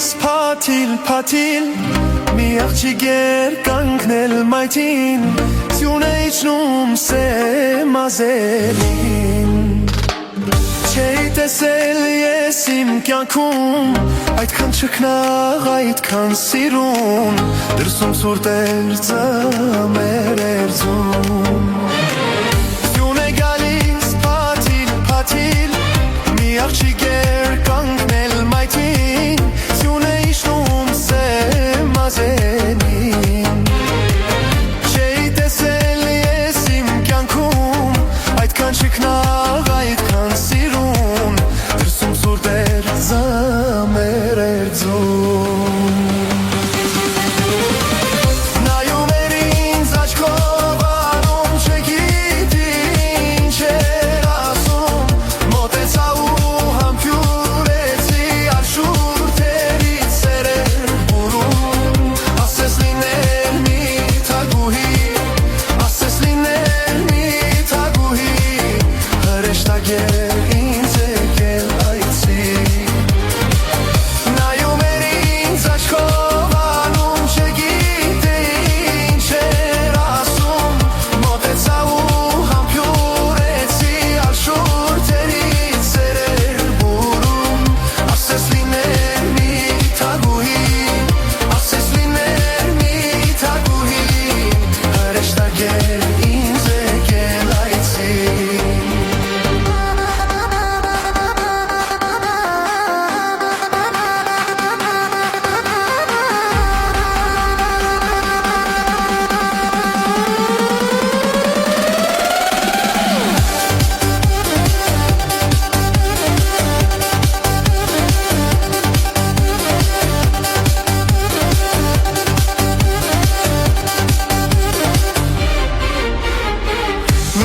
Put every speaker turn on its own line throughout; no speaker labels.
գալիս փաթիլ մի աղջիկ էր կանգնել մայթին Սյուն է իջնում սեմազերին Չէի տեսել ես իմ կյանքում Այդքան չքնաղ, այդքան սիրուն Դրսում սուրտ էր ձմեր էր ձում Սյուն է գալիս փաթիլ մի աղջիկ էր կանգնել մայթին Սյուն է իջնում սեմազերին Չէի տեսել ես իմ կյանքում Այդքան չքնաղ, այդքան սիրուն Դրսում սուրտ էր ձմեր էր ձում Նայում էր ինձ աչքով անում չգիտի ինչ էր ասում Մոտեցա ու համբուրեցի արշուրթերից սերեր բուրում Ասես լիներ մի թագուհի Ասես լիներ մի թագուհի Հրեշտակ էր ինձ եկել այցի Նայում էր ինձ աչքով անում չգիտեի ինչ էր ասում Մոտեցա ու համբուրեցի արշուրթերից սերեր բուրում Ասես լիներ մի թագուհի Ասես լիներ մի թագուհի Հրեշտակ էր ինձ եկել այցի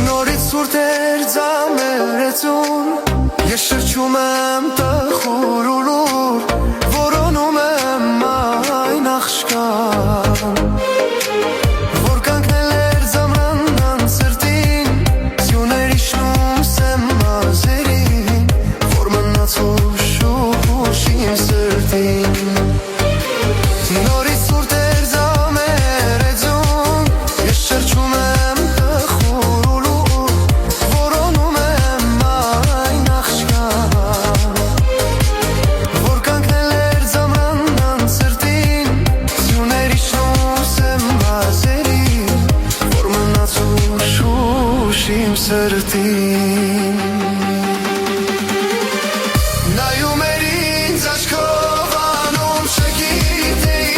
Նորից սուրտ էր ձամերեցուն Ես շրջում եմ տխուր ու լուր Որոնում եմ այն աղջկան Որ կանգնել էր ձմռան սրտին Սյուն էր իջնում սեմազերին Որ մնաց ուշ իմ սրտին Նորից սուրտ էր ձամերեցուն Ես շրջում եմ տխուր ու լուր Որոնում եմ այն աղջկան Որ կանգնել էր ձմռան սրտին Սյուն էր իջնում սեմազերին Որ մնաց ուշ իմ սրտին Նայում էր ինձ աչքով անում չգիտեի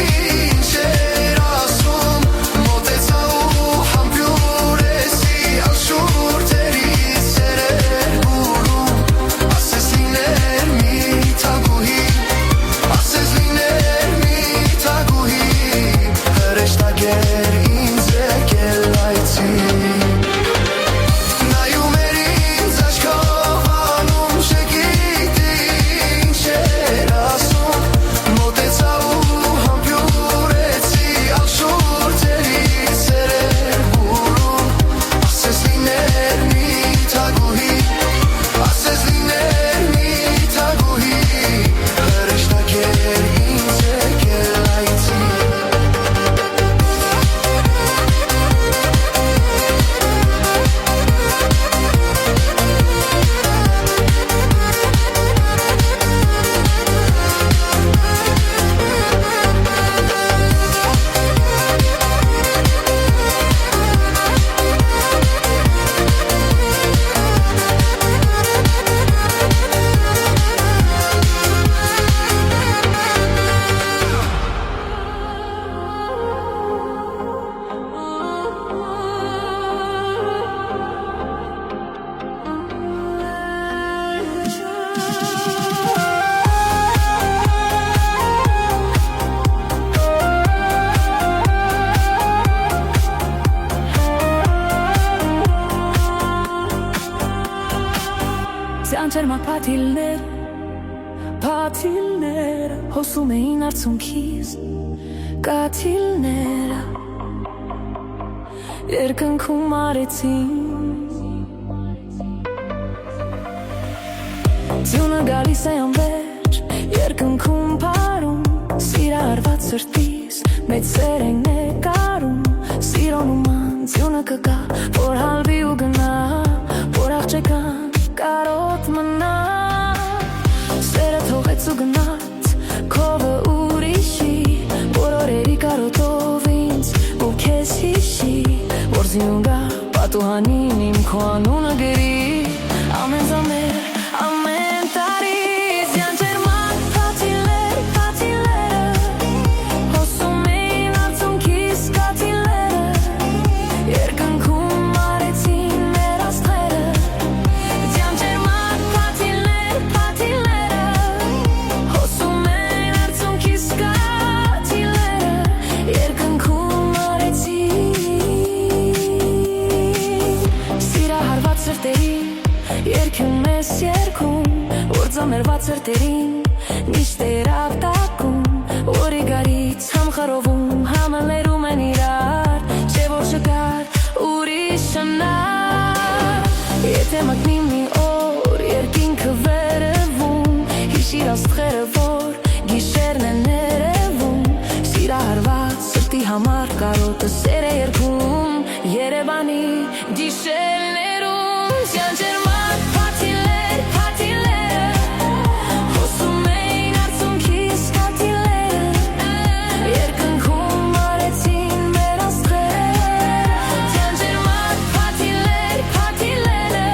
ինչ էր ասում Մոտեցա ու համբուրեցի արշուրթերից սերեր բուրում Ասես լիներ մի թագուհի Ասես լիներ մի թագուհի Հրեշտակ էր ինձ եկել այցի Նայում էր ինձ աչքով անում չգիտեի ինչ էր ասում Մոտեցա ու համբուրեցի արշուրթերից սերեր բուրում Ասես լիներ մի թագուհի Ասես լիներ մի թագուհի Հրեշտակ էր ինձ եկել այցի
Սյանջերմակ փաթիլները հոսում էին արցունքիս Կաթիլները երկնքում արեցին Ձյունը գալիս է անվերջ երկնքում պարում սրտիս մեծ սեր ենք ներկարում Սիրոն ու մանցյունը կգա որ հալվի ու գնա որ աղջեկան կարոտ մնա Սերը թողեց ու գնաց քովը ուրիշի որ օրերի կարոտով ինձ ու քեզ հիշի որ զինուն գա պատուհանին իմ քո անունը գրի ամեն զամեր ամեն տարի Զյանջերման փաթիլերը հոսում էին արցունքիս կաթիլերը երկնքում արեցին մեր աստղերը Զյանջերման փաթիլերը հոսում էին արցունքիս կաթիլերը երկնքում արեցին Սիրահարված սրտերին Երկում ես երկում, որ ձամերված սրտերին Միշտ էր ավտակում, որի գարից համխարովում Համալերում են իրար, չէ որ չկար ուրիշ հնար Եթե մտնի մի օր, երկինքը վերևում Հիշիր աստղերը, որ գիշերն են ներևում Սիրահարված սրտի համար կարոտը սեր է երգում Երևանի գիշերներում Զյանջերման փաթիլերը հոսում էին արցունքիս կաթիլերը երկնքում արեցին մեր աստղերը Զյանջերման փաթիլերը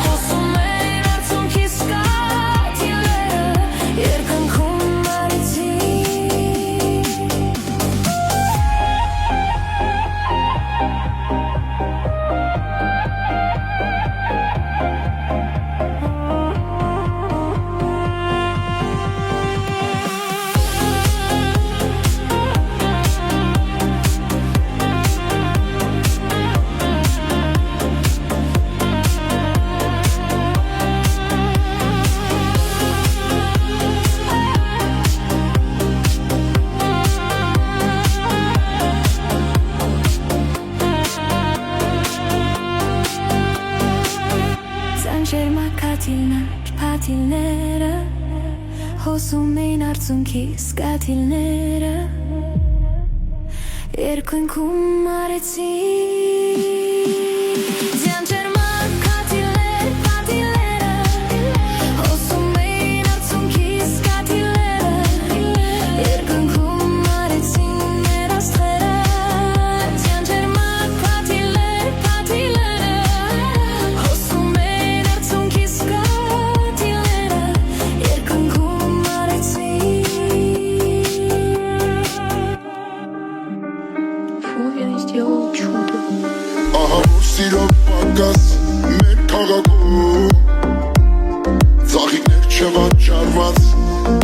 հոսում էին արցունքիս կաթիլերը երկնքում արեցին Զյանջերման փաթիլները հոսում էին արցունքիս կաթիլները երկնքում արեցին Զյանջերման փաթիլերը հոսում էին արցունքիս կաթիլները երկնքում արեցին մեր աստղերը Զյանջերման փաթիլերը հոսում էին արցունքիս կաթիլները երկնքում արեցին Фу, я не сделала чудо
Ահա որ սիրո պակաս մեր քաղաքում Ծաղիկներ չվաճառված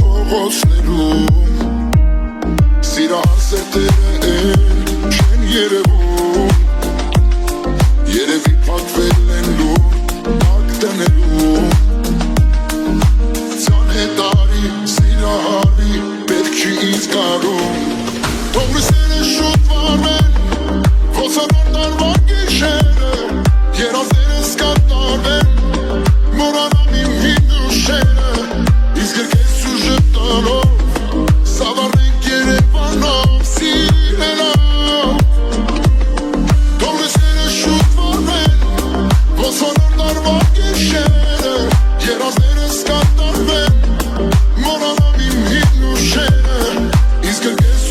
փողոցներում Սիրահար սերտերը չեն երևում Երևի փակվել են լուր տակ տնելու Ձանհետարի սիրահարի պետք չի ինձ կարում Թող լույսերը շուտ վառվեն Ոսանոր տարվա գիշերը Երազներս կատարվեն Մորանամ իմ հին ուշերը Իսկ գրկես ու ժպտալով Սավառնենք Երևանով Սիրելով Թող լույսերը շուտ վառվեն Ոսանոր տարվա գիշերը Երազներս կատարվեն Մորանամ իմ հին ուշերը Իսկ գրկես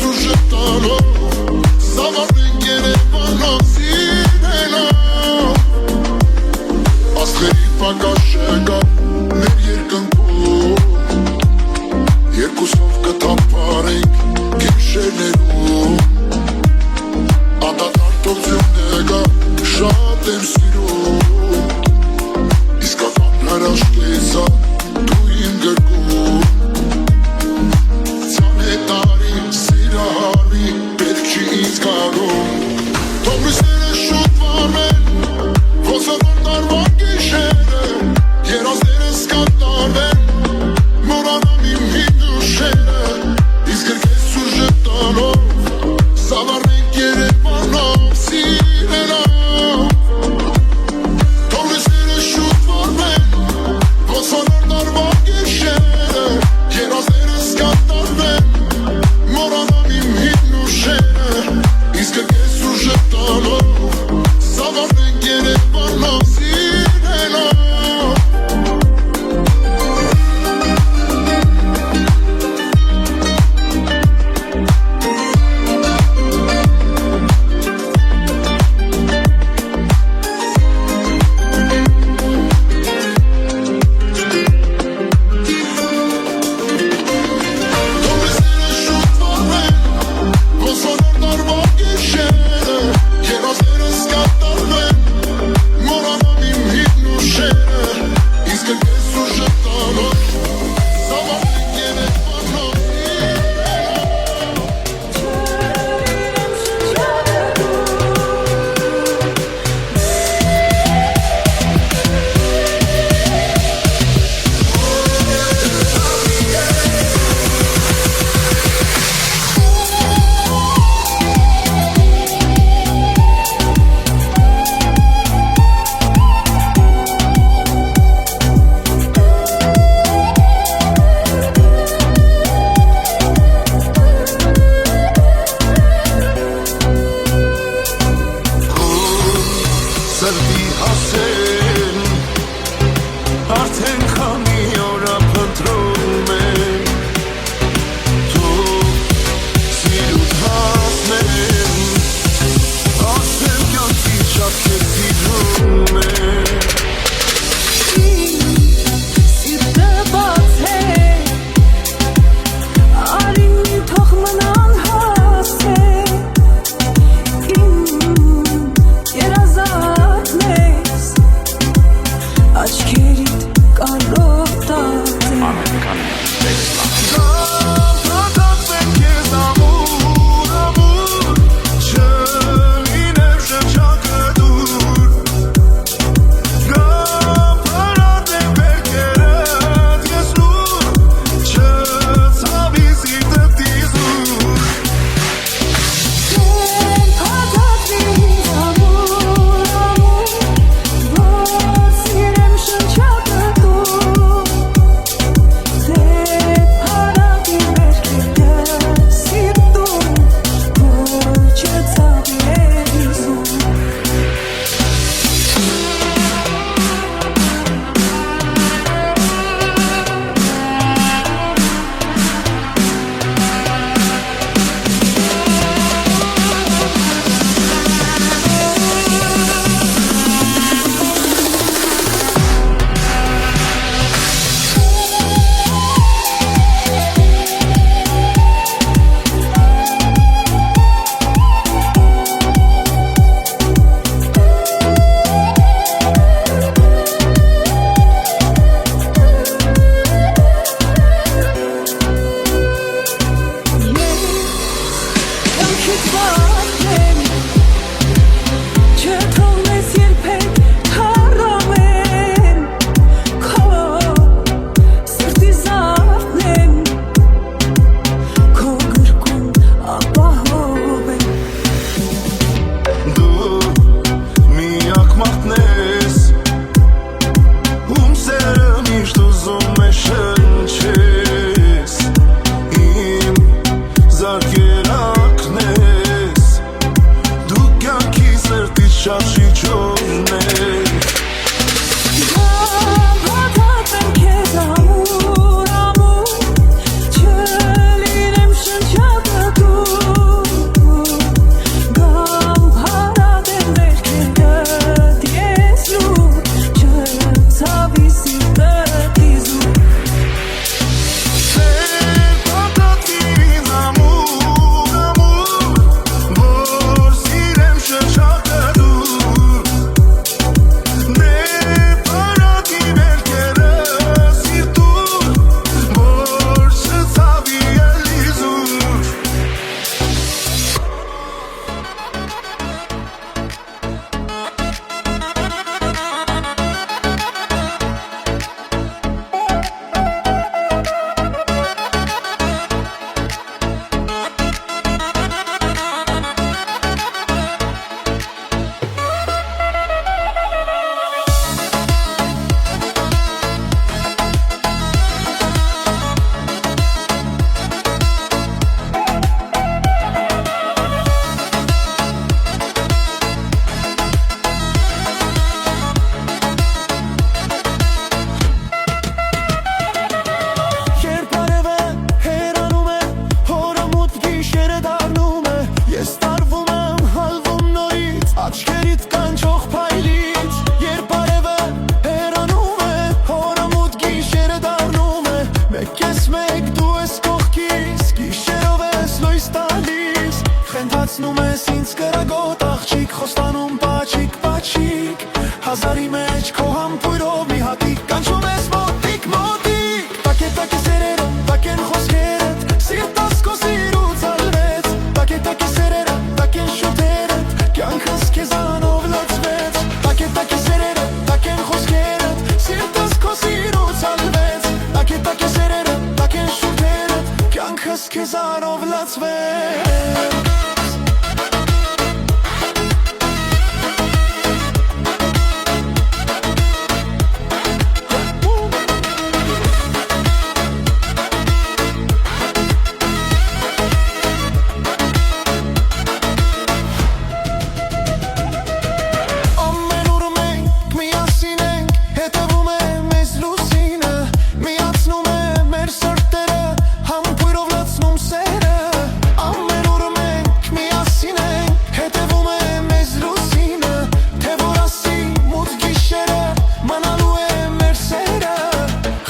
Խենկացնում ես ինձ կրագոտ աղջիկ Խոստանում պաչիկ, պաչիկ Հազարի մեջ քո համբույրով մի հատիկ Կանչում ես մոտիկ, մոտիկ Տակ է սերերը, տակ են խոսքերդ Սիրտս քո սիրուց ալվեց Տակ է սերերը, տակ են շուտերդ Կյանքս քեզանով լացվեց Տակ է սերերը, տակ են խոսքերդ Սիրտս քո սիրուց ալվեց Տակ է սերերը, տակ են շուտերդ Կյանքս քեզանով լացվեց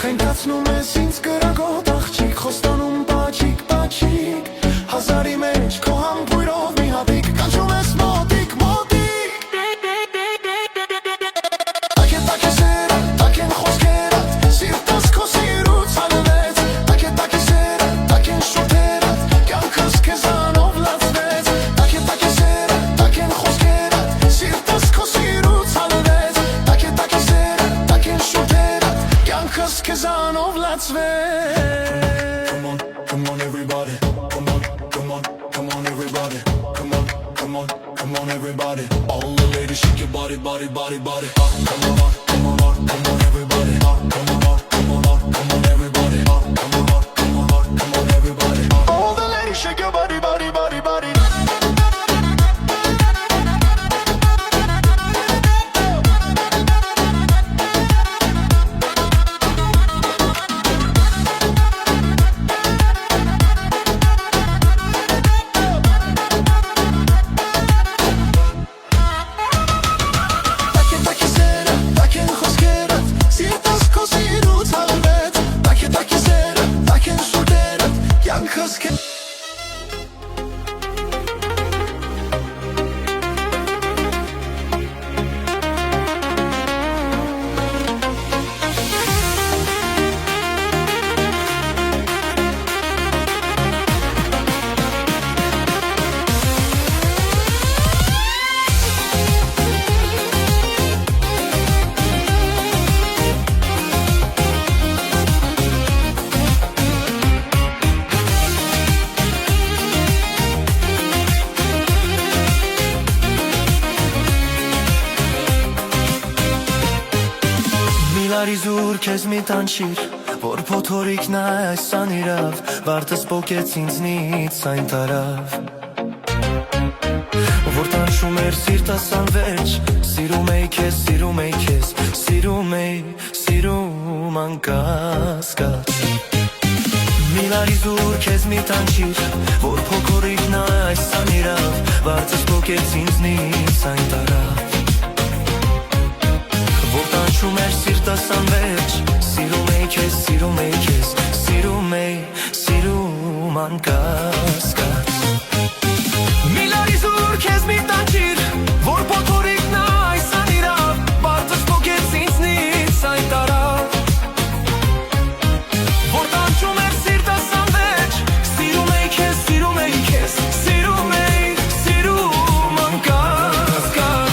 Խենկացնում ես ինձ կրագոտ աղջիկ Խոստանում պաչիկ, պաչիկ Հազարի մեջ քո համբույրով մի հատիկ Կանչում ես մոտիկ, մոտիկ Տակ է սերը, տակ են խոսքերդ Սիրտս քո սիրուց ալվեց Տակ է սերը, տակ են շուտերդ Կյանքս քեզանով լացվեց Տակ է սերը, տակ են խոսքերդ Սիրտս քո սիրուց ալվեց Տակ է սերը, տակ են շուտերդ Կյանքս քեզանով լացվեց Come on everybody Come on everybody Come on everybody All the ladies shake your body Come on everybody Come on everybody Come on everybody All the ladies shake your body Զուր քեզ մի տանչիր Որ փոթորիկն այս անիրավ Վարդս պոկեց ինձնից այն տարավ Որ տանչում էր սիրտս անվերջ Սիրում էի քեզ, սիրում էի քեզ Սիրում էի, սիրում անկասկած Մի լարի զուր քեզ մի տանչիր Որ փոթորիկն այս անիրավ Վարդս պոկեց ինձնից այն տարավ Որ տանչում էր սիրտս անվերջ Սիրում էի քեզ, սիրում էի քեզ Սիրում էի, սիրում անկասկած Մի լարի զուր քեզ մի տանչիր Որ փոթորիկն այս անիրավ Վարդս պոկեց ինձնից այն տարավ Որ տանչում էր սիրտս անվերջ Սիրում էի քեզ, սիրում էի քեզ Սիրում էի, սիրում անկասկած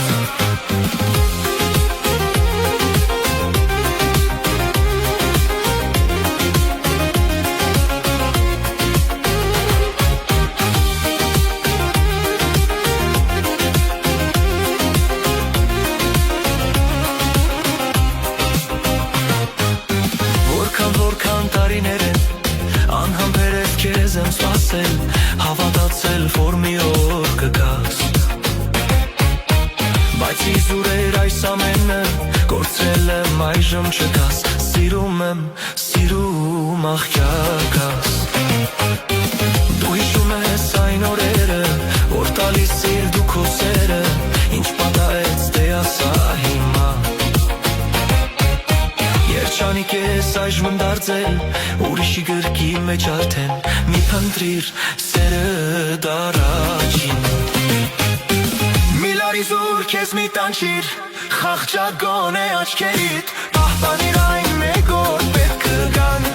Քեզ եմ սպասել, հավատացել, որ մի օր կգաս Բայց իզուր էր այս ամենը, կործրել եմ այժմ չկաս Սիրում եմ, սիրում աղքյակաս Դու հիշում ես այն օրերը, որ տալիս էր դու քո սերը Ինչ պատահեց, դե ասա հիմա Երջանի
Երջանիկ ես այժմ դարձել ուրիշի գրկի մեջ արդեն մի փնտրիր սերը դարաչին Մի լարիզուր քեզ մի տանջիր խաղճագոն է աչքերիդ պահպանիր այն մեկ օր պետք կգան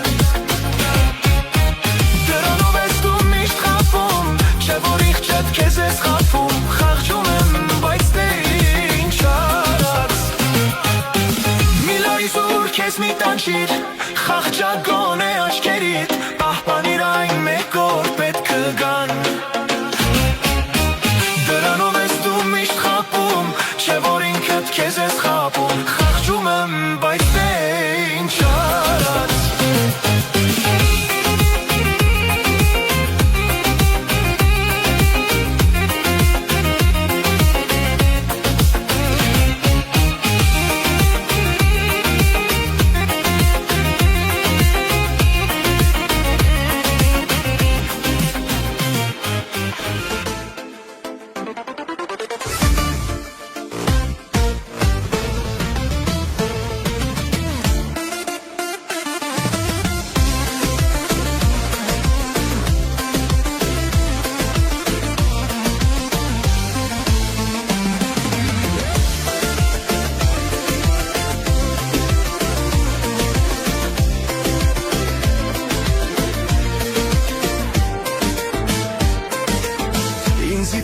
Դրանով ես դու միշտ խաբում չէ որ իղջդ քեզ ես խաբում խաղճում եմ բայց դե ինչ արած Մի լարիզուր քեզ մի տանջիր խաղճագոն է աչքերիդ պահպանիր այն մեկ օր պետք կգան Դրանով ես դու միշտ խաբում չէ որ ինքդ քեզ ես խաբում խաղճում եմ բայց դե ինչ արած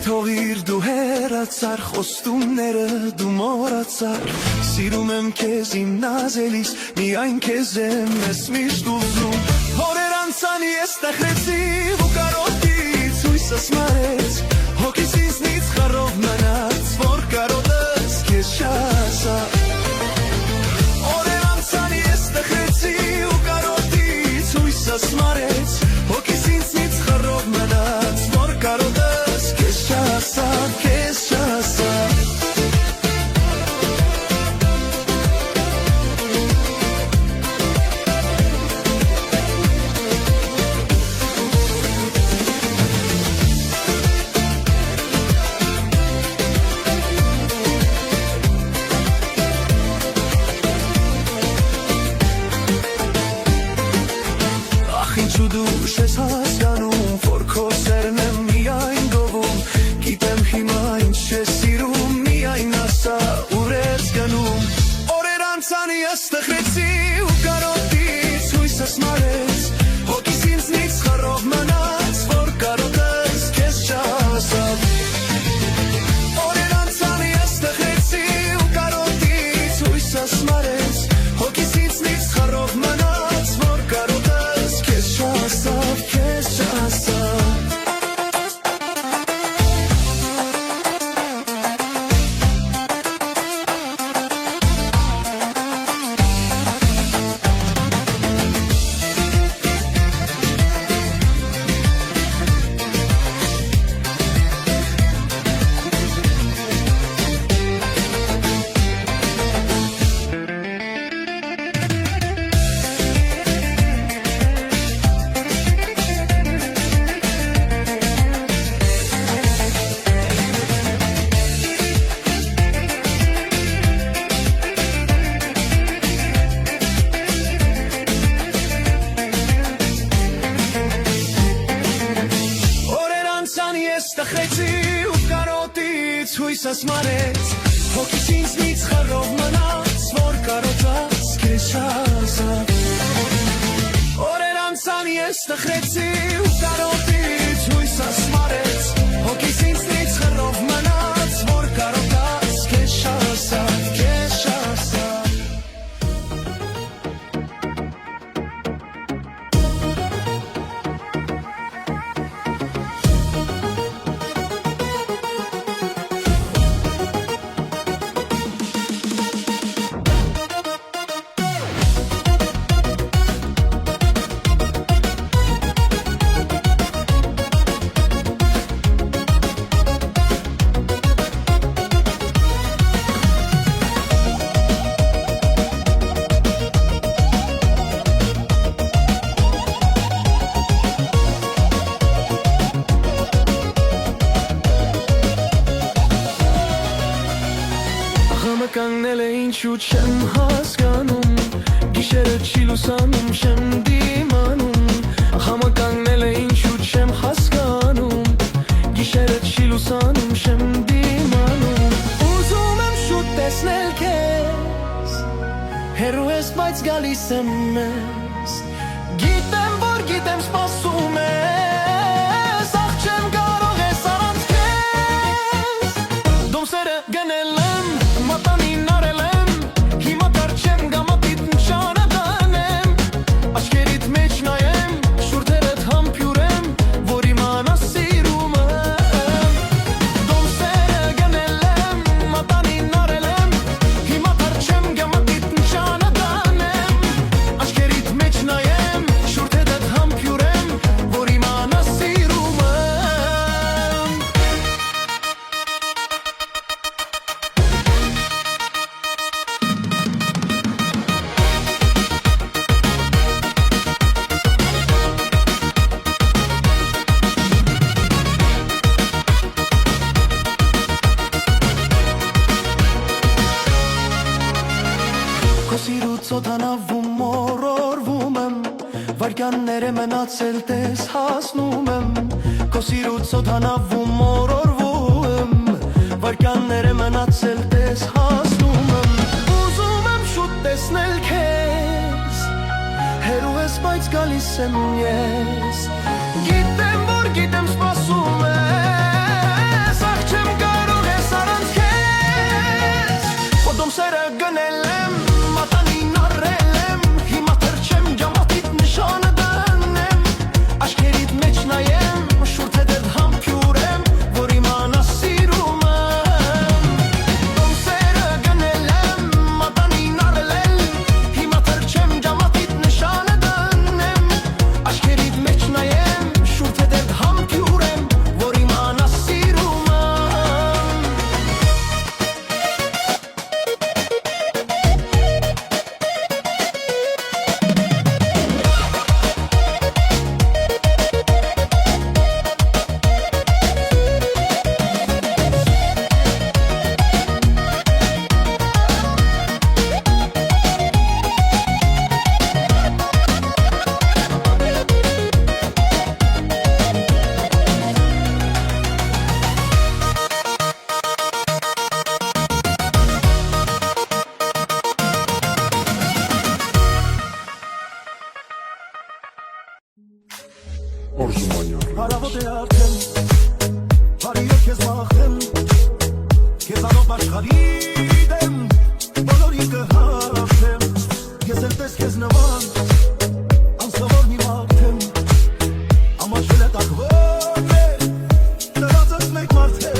Թողիր դու հեռացար խոստումները դու մոռացար Սիրում եմ քեզ իմ նազելիս միայն քեզ եմ ես միշտ ուզում Օրեր անցան ես տխրեցի ու կարոտից հույսս մարեց Հոգիս ինձնից խառով մնաց որ կարոտս քեզ չասա Օրեր անցան ես տխրեցի ու կարոտից հույսս մարեց Հոգիս ինձնից խառով մնաց որ կարոտս քեզ չասա քեզ չասա Ախ ինչու դու ես հասկանում որ քո սերն եմ միայն գովում Գիտեմ հիմա ինչ ես սիրում միայն ասա ուր ես գնում Օրեր անցան ես տխրեցի ու կարոտից հույսս մարեց Հոգիս ինձնից խառով մնաց որ կարոտս քեզ չասա Օրեր անցան ես տխրեցի ու կարոտից հույսս մարեց Հոգիս ինձնից խառով մնաց որ կարոտս քեզ չասա քեզ չասա Տխրեցի ու կարոտից հույսս մարեց Հոգիս ինձնից խառով մնաց որ կարոտած քեզ չասա Օրեր անցան ես տխրեցի ու կարոտից հույսս մարեց Հոգիս ինձնից խառով մնաց որ կարոտած քեզ չասա քեզ չասա Կանգնել է ինչու չեմ հասկանում Գիշերը չի լուսանում չեմ դիմանում Համականգնել է ինչու չեմ հասկանում Գիշերդ չի լուսանում չեմ դիմանում Ուզում եմ շուտ տեսնել քեզ Հեռու ես բայց գալիս եմ մեզ Գիտեմ որ գիտեմ սպասում ես Ախ չեմ կարող ես առանց քեզ Դոմսերը գնել եմ մատանին արել եմ Հիմա դար չեմ գամատիտ նշանը դանեմ Աչքերիդ մեջ նայեմ շուրթերդ համբյուրեմ Որ իմանա սիրում եմ Դոմսերը գնել եմ մատանին արել եմ Հիմա դար չեմ գամատիտ նշանը դանեմ Աչքերիդ մեջ նայեմ շուրթերդ համբյուրեմ Որ իմանա սիրում եմ Քո սիրուց օդանավում մորորվում եմ Վարկաններ է մնացել տես հասնում եմ Քո սիրուց օդանավում մորորվում եմ Վարկաններ է մնացել տես հասնում եմ Ուզում եմ շուտ տեսնել քեզ Հեռու ես բայց գալիս եմ ես Գիտեմ որ գիտեմ սպասում ես Ախ չեմ կարող ես առանց քեզ Քո դոմսերը գնել եմ Մատանին առել եմ Հիմա դեռ չեմ ջամատիտ նշանը դանեմ Աչքերիդ մեջ նայեմ շուրթերդ համբյուրեմ Որ իմանա սիրում եմ Դոմսերը գնել եմ Մատանին առել Հիմա դեռ չեմ ջամատիտ նշանը դանեմ Աչքերիդ մեջ նայեմ շուրթերդ համբյուրեմ Որ իմանա սիրում եմ
Orzumanyan
Հարավոտ է արդեն, բարի է քեզ մաղթեմ Քեզանով աշխարհի դեմ, բոլորի կհաղթեմ Ես էլ պես քեզ նման, անսովոր մի մաղթեմ Ամաչվել է տակվոր է, տրածս մեկ մարդ է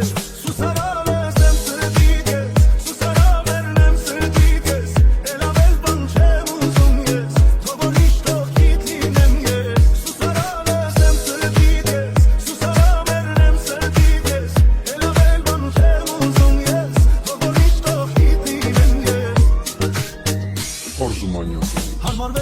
Սուսարանալ ես եմ սրտի կեզ, սուսարանալն եմ սրտի կեզ Էլ ավել բան չեմ ուզում ես, թող որ իշտող գիտ լինեմ ես Սուսարանալ ես եմ սրտի կեզ, սուսարանալն եմ սրտի կեզ Էլ ավել բան չեմ ուզում ես, թող որ իշտող գիտ լինեմ ես
Orzumanyan
Հարմարվել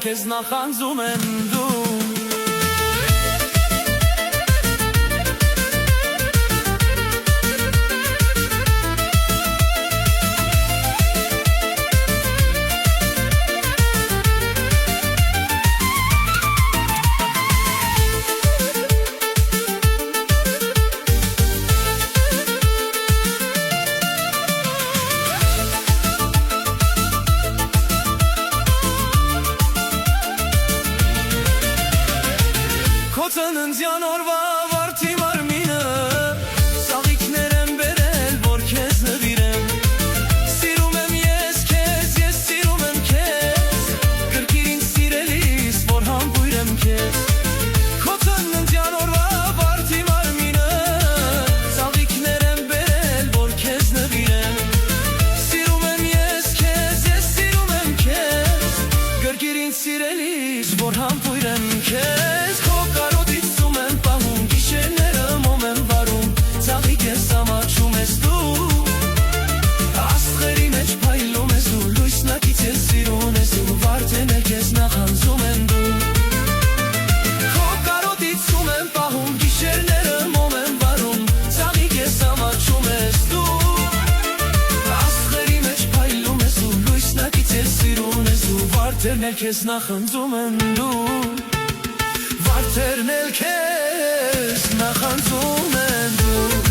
Որդեր քեզ նախանձում են դու Ծննդյան օրվա վարդի մարմինը Սաղիքներ եմ բերել, որ քեզ նվիրեմ Սիրում եմ ես սիրում եմ քեզ Կրկիր ինձ սիրելիս, որ համբույր եմ քեզ Քո ծննդյան օրվա վարդի մարմինը Սաղիքներ եմ բերել, որ քեզ նվիրեմ Սիրում եմ ես սիրում եմ քեզ Կրկիր ինձ սիրելիս, որ համբույր եմ քեզ Վարդերն էլ քեզ նախանձում են դու Վարդերն էլ քեզ նախանձում են դու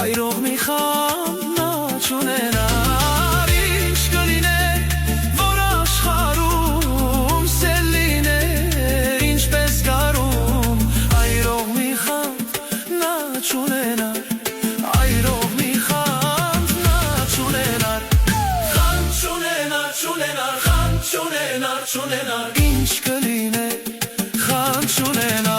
Այրող մի խանա չունենար Ինչ կլիներ, որ աշխարում Սեր լիներ, ինչպես գարում Այրող մի խանա չունենար Այրող մի խանա չունենար Խան չունենար, չունենար, խան չունենար, չունենար Ինչ կլիներ, խան չունենար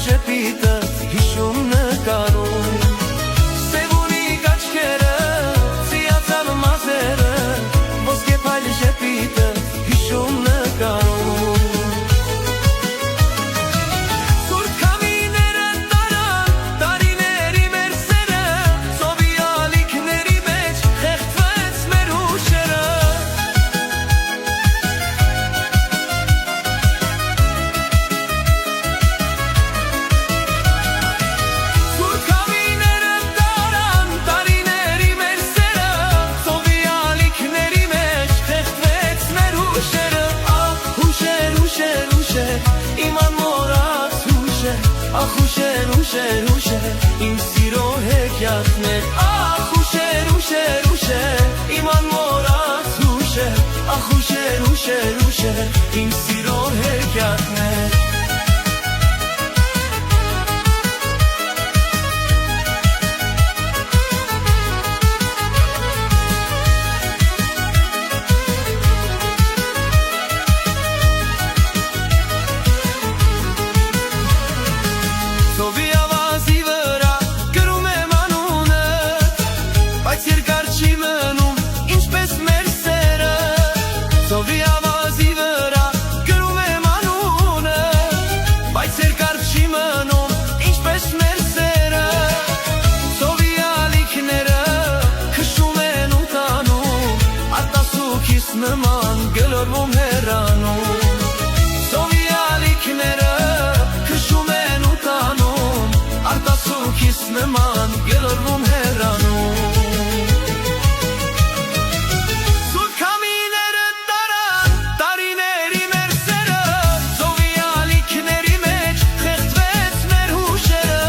Ժպիտը հիշում նկարում ախ ուշեր, ուշեր, ուշեր, իմ սիրո հեքիաթներ, ախ ուշեր, ուշեր, ուշեր, իմ անմոռաց ուշեր, ախ ուշեր, ուշեր, ուշեր, իմ սիրո հեքիաթներ։ Ծովի ավազի վրա գրում եմ անունդ, բայց երկար չի մնում, ինչպես մեր սերը։ Ծովի ավազի վրա գրում եմ անունդ, բայց երկար չի մնում, ինչպես մեր սերը։ Ծովի ալիքները քշում են ու տանում, արտասուքիս նման գլորվում հեռանում։ Ծովի ալիքները քշում են ու տանում, արտասուքիս նման գլորվում հեռանում։ Սուտ քամիները տարան, տարիների մեր սերը, ծովի ալիքների մեջ խեղդվեց մեր հուշերը։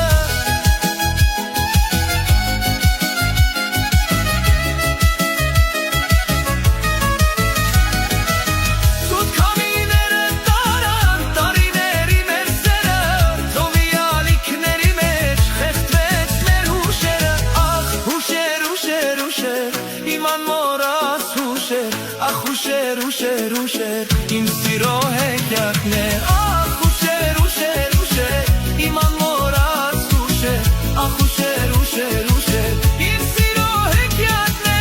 Սուտ քամիները տարան, տարիների մեր սերը, ծովի ալիքների մեջ խեղդվեց մեր հուշերը։ Ախ հուշեր, ուշեր, ուշեր, իմ անմոռաց հուշեր, ախ ուշեր, ուշեր, ուշեր, իմ սիրո հեքիաթներ, ախ ուշեր, ուշեր, ուշեր, իմ անմոռաց հուշեր, ախ ուշեր, ուշեր, ուշեր, իմ սիրո հեքիաթներ։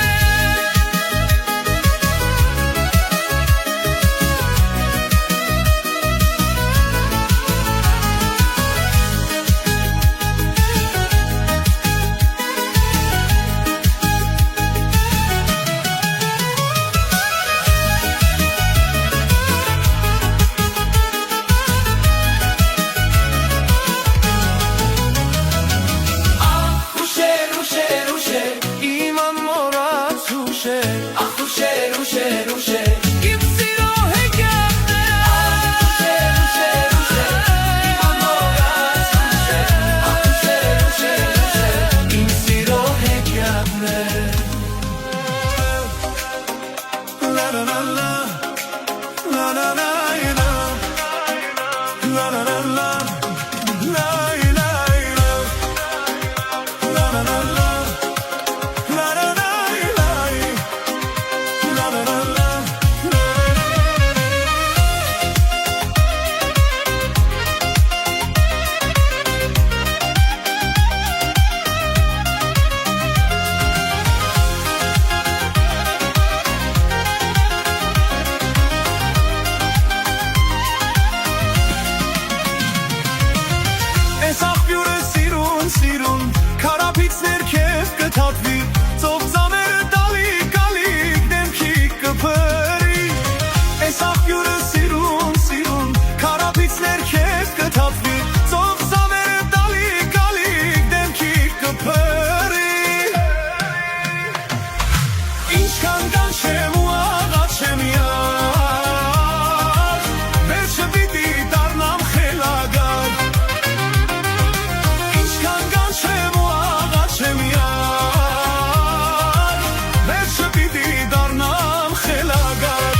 Ախ ուշեր, ուշեր, ուշեր, իմ անմոռաց հուշեր, ախ ուշեր, ուշեր, ուշեր, իմ սիրո հեքիաթներ։ Ախ ուշեր, ուշեր, ուշեր, իմ անմոռաց հուշեր, ախ ուշեր, ուշեր, ուշեր, իմ սիրո հեքիաթներ։ La la la la, la la la la, la la la la, la la la. La la la la, la la la la, la la la la. Էս աղբյուրը սիրուն, սիրուն, քարափից ներքև կթափվի, ծով ծավերը տալիք, ալիք, դեմքի կփրի։ Էս աղբյուրը սիրուն, սիրուն, քարափից ներքև կթափվի, ծով ծավերը տալիք, ալիք, դեմքի կփրի։ Ինչքան կանչեմ ու աղաչեմ յար, վերջը պիտի դառնամ խելագար։ Ինչքան կանչեմ ու աղաչեմ յար, վերջը պիտի դառնամ խելագար։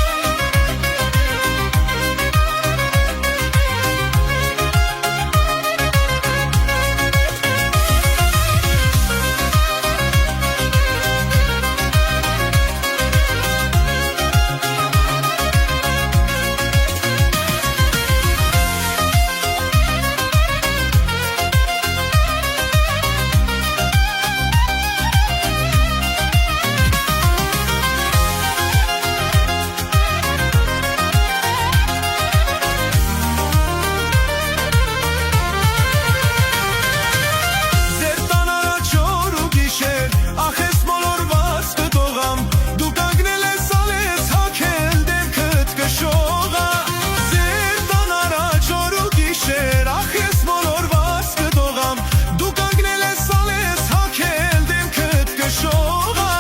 Ձեր տան առաջ օր ու գիշեր, ախ ես մոլորված կտողամ, դու կանգնել ես ալես հագել դեմքդ կշողա։ Ձեր տան առաջ օր ու գիշեր, ախ ես մոլորված կտողամ, դու կանգնել ես ալես հագել դեմքդ կշողա։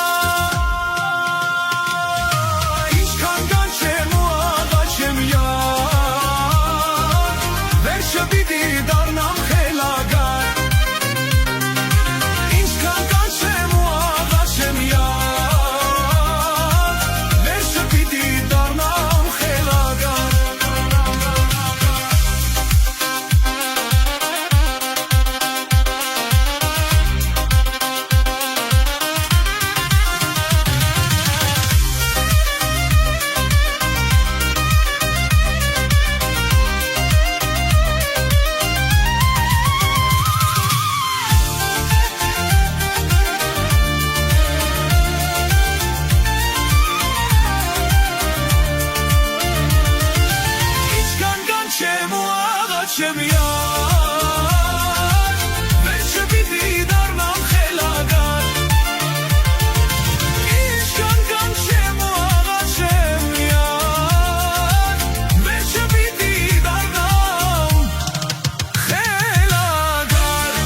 Ինչքան կանչեմ ու աղաչեմ յար, վերջը պիտի դառնամ խելագար։ կանչեմ յար Վերջը պիտի դառնամ խելագար Ինչքան կանչեմ ու աղաչեմ յար Վերջը պիտի դառնամ խելագար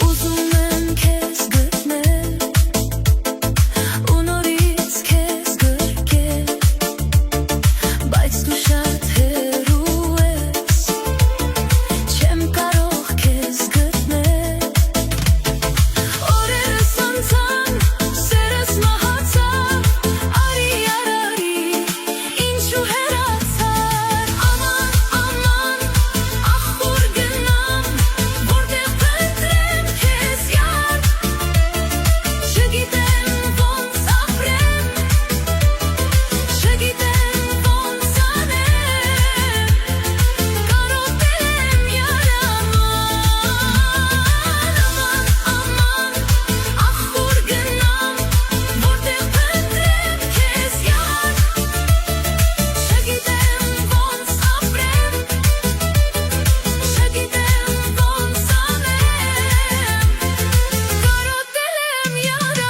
Ուզում եմ քեզ գտնել ու նորից քեզ գրկել բայց դու շատ հեռու ես չեմ կարող քեզ գտնել օրերս անցան սերս մահացավ արի արարի ինչու հեռացար Աման աման ախոր գնամ որտեղ փնտրեմ քեզ յար Չգիտեմ ոնց ապրեմ Չգիտեմ ոնց անեմ Կարոտել եմ յար Աման աման ախոր գնամ որտեղ փնտրեմ քեզ յար Չգիտեմ ոնց ապրեմ Չգիտեմ ոնց անեմ Կարոտել եմ յար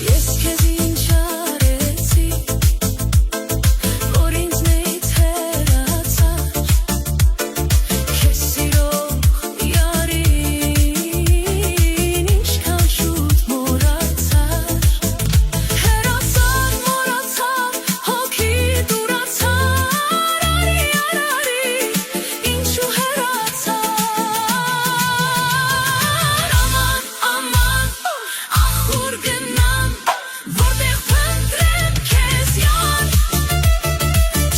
Ես քեզ ինչ արեցի որ ինձնից հեռացար Քեզ սիրող յարին ինչքան շուտ մոռացար Հեռացար մոռացար հոգի դուրացար Արի արարի ինչու հեռացար Աման աման ախոր գնամ որտեղ փնտրեմ քեզ յար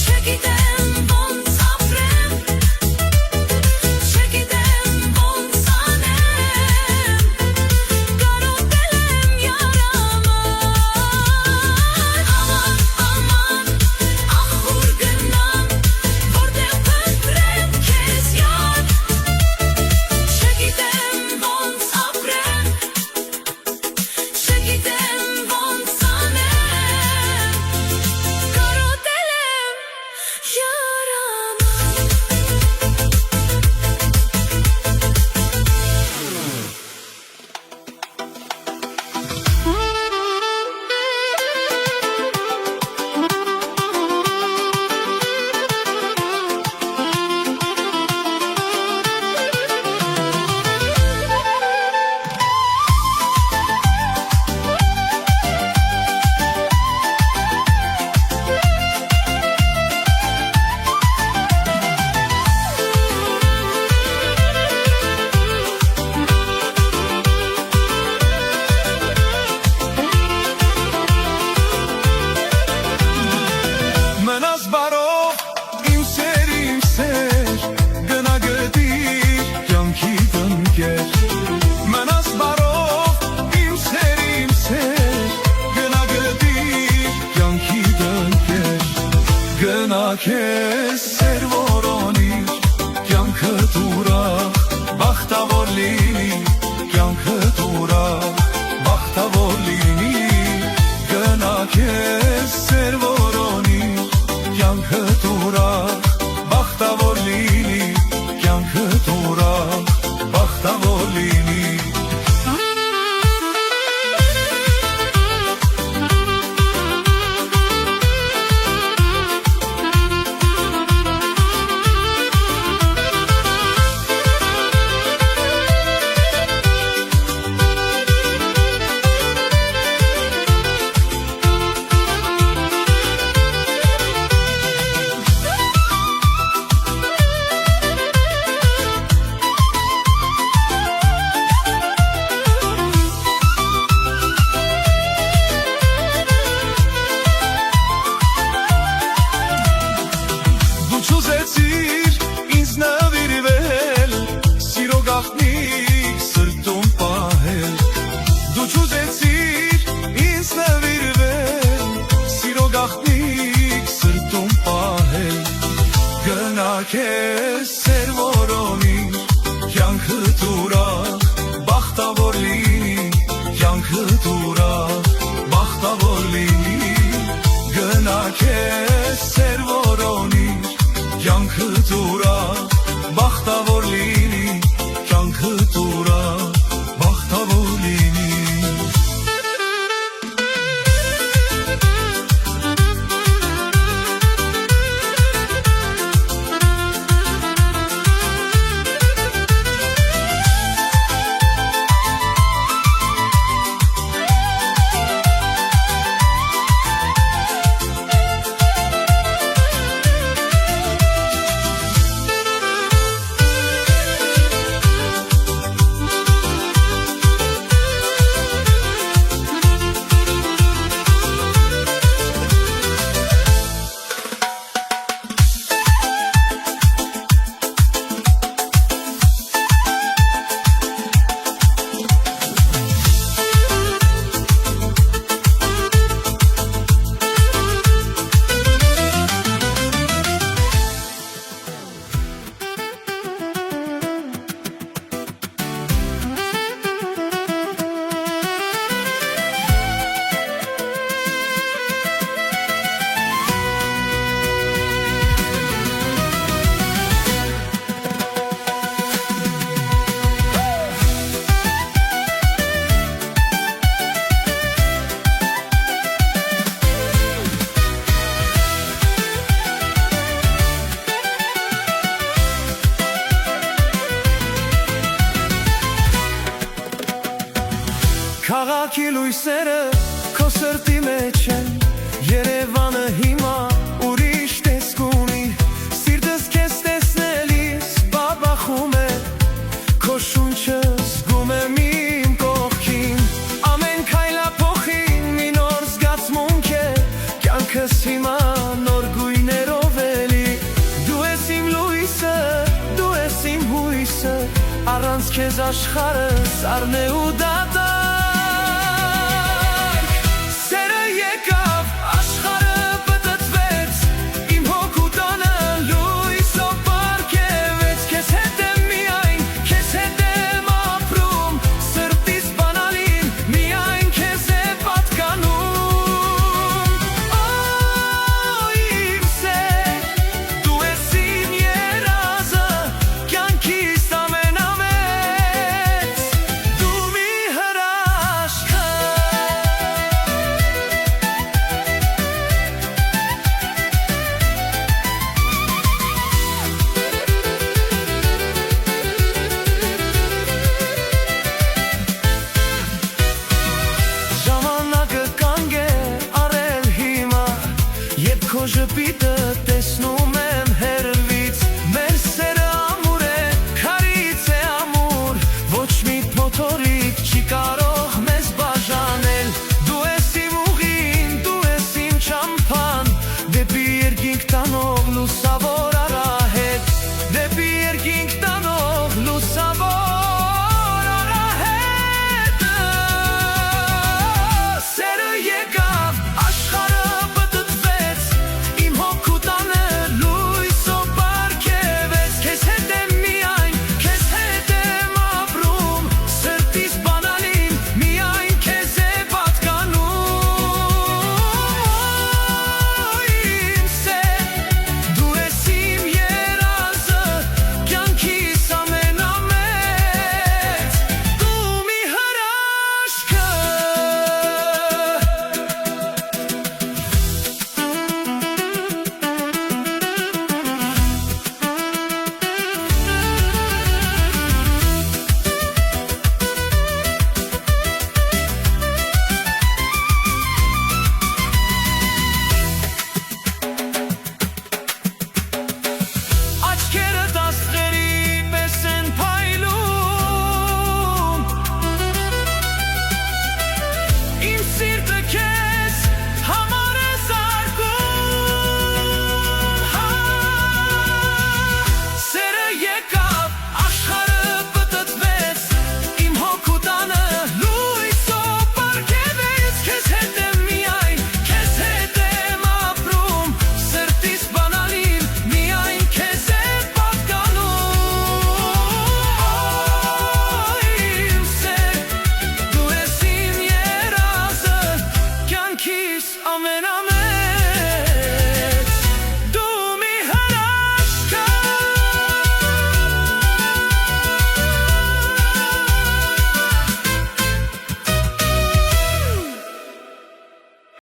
Չգիտեմ ոնց ապրեմ Չգիտեմ ոնց անեմ Կարոտել եմ յար Աման աման ախոր գնամ որտեղ փնտրեմ քեզ յար Չգիտեմ ոնց ապրեմ Չգիտեմ ոնց անեմ Կարոտել եմ յար
Մնաս բարով իմ սեր գնա գտիր կյանքի տնկեր Մնաս բարով իմ սեր գնա գտիր կյանքի տնկեր Գնա քեզ սեր որոնիր կյանքդ ուրախ բախտավոր լինի կյանքդ ուրախ բախտավոր լինի Գնա քեզ սեր որոնիր կյանքդ ուրախ բախտավոր լինի կյանքդ ուրախ բախտավոր լինի Քաղաքի լույսերը քո սրտի մեջ են Երևանը հիմա ուրիշ տեսք ունի Սիրտս քեզ տեսնելիս բաբախում է Քո շունչը զգում եմ իմ կողքին Ամեն քայլափոխին մի նոր զգացմունք է Կյանքս հիմա նոր գույներով էլի Դու ես իմ լույսը, դու ես իմ հույսը Առանց քեզ աշխարհս առն է ու դատարկ